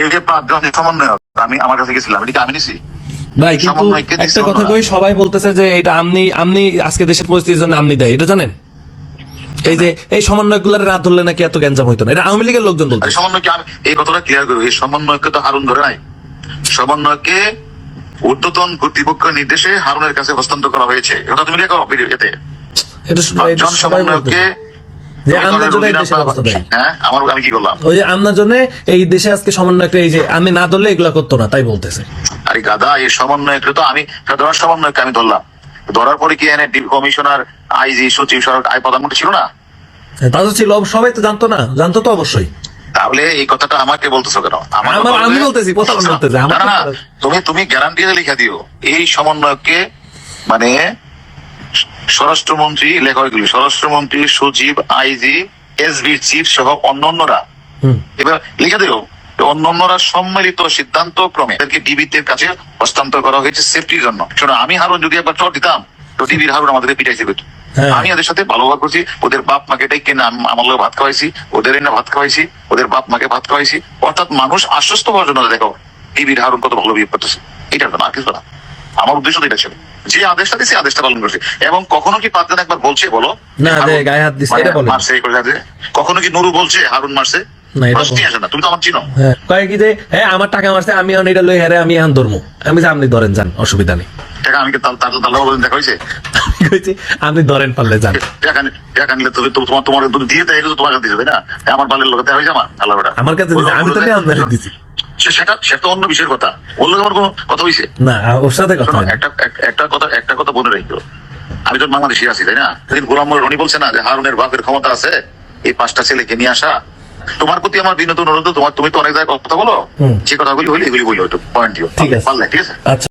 এই যে 5 জন সমন্বয়ক আমি আমার কাছে গেছিলাম, এটা আমি নিছি ভাই, কিন্তু একটা কথা কই, সবাই বলতেছে যে এটা আমনি আজকে দেশের পরিস্থিতির জন্য আমনি দেয়, এটা জানেন? এই যে এই সমন্বয়কগুলোর রাত ধরলে নাকি এত গ্যাঞ্জাম হইতো না, এটা আওয়ামী লীগের লোকজন বলতো। সমন্বয়কে আমি এই কথাটা ক্লিয়ার করবো, এই সমন্বয়কে তো হারুন ধরে নাই, সমন্বয়কে ঊর্ধ্বতন কর্তৃপক্ষের নির্দেশে হারুনের কাছে হস্তান্তর করা হয়েছে। এটা তুমি লেখো ভিডিওতে, এটা সবাই সমন্বয়কে যে আমনার জন্য এই দেশের অবস্থা দেয়। হ্যাঁ, আমি কি করলাম? ওই যে আমনার জন্য এই দেশে আজকে সমন্বয়কে, এই যে আমি না ধরলে এগুলা করতো না, তাই বলতেছে। আরে গাদা, এই সমন্বয়কে তো আমি ধরার সমন্বয়কে আমি ধরলাম, ধরার পরে কি এনে কমিশনার, আইজি, সচিব, সরকার প্রধানমন্ত্রী ছিল না? তা তো ছিল, সবাই তো জানতো না? জানতো তো অবশ্যই। তাহলে এই কথাটা আমাকে বলতেছো কেন? আমি বলতেছি না, তুমি গ্যারান্টি লিখে দিও এই সমন্বয়কে, মানে স্বরাষ্ট্রমন্ত্রী, লেখা হয়েগুলি স্বরাষ্ট্রমন্ত্রী, সচিব, আইজি, এসবির চিফ সহ অন্যান্যরা, এবার লিখে দিও অন্যান্যরা সম্মিলিত সিদ্ধান্ত ক্রমে ডিবিতে কাছে হস্তান্তর করা হয়েছে সেফটির জন্য। শোনো, আমি হারুন যদি একবার চট দিতাম তো ডিবির হারুন আমাদের পিটাইছে। আমি ওদের সাথে ভালো ব্যবহার করছি, ওদের বাপ মাকে ডেকে আমার লোক ভাত খাওয়াইছি, ওদের এনে ভাত খাওয়াইছি, ওদের বাপ মাকে ভাত খাওয়াইছি, অর্থাৎ মানুষ আশ্বস্ত হওয়ার জন্য দেখো ডিবির হারুন কত ভালো বিহেভ করতেছে, এটার জন্য আর কিছু না। আমার উদ্দেশ্য তো এটা ছিল, যে আদেশটা দিচ্ছে আদেশটা পালন করছে। এবং কখনো কি 5 জন একবার বলছে বলো মারছে, কখনো কি নুরু বলছে হারুন মারছে? তুমি তো আমার চিনো। কি যে হ্যাঁ আমার টাকা মারছে, আমি এটা লই, হ্যাঁ আমি এখন ধরবো, আমি আপনি ধরেন যান, অসুবিধা নেই। টাকা আমি দেখা হয়েছে, আপনি ধরেন পারলে যান। টাকা নিলে তোমার দিয়ে দেয়, তোমার কাছে দিবে না, আমার বালের লোক দেখা হয়েছে আমার আল্লাহ, আমার কাছে আমি তো দিছি, সেটা অন্য বিষয়ের কথা। ওর লোক আমার কোনো কথা হয়েছে না, ওর সাথে কথা। একটা কথা মনে রাখো, আমি তো বাংলাদেশি আছি, তাই না? গোলাম রনি বলছে না যে হারুনের বাপের ক্ষমতা আছে এই 5টা ছেলেকে নিয়ে আসা। তোমার প্রতি আমার বিনোদন অনুরোধ, তুমি তো অনেক জায়গায় কথা বলো, যে কথাগুলি হইলে এগুলি বলি, পয়েন্ট দিও, ঠিক আছে?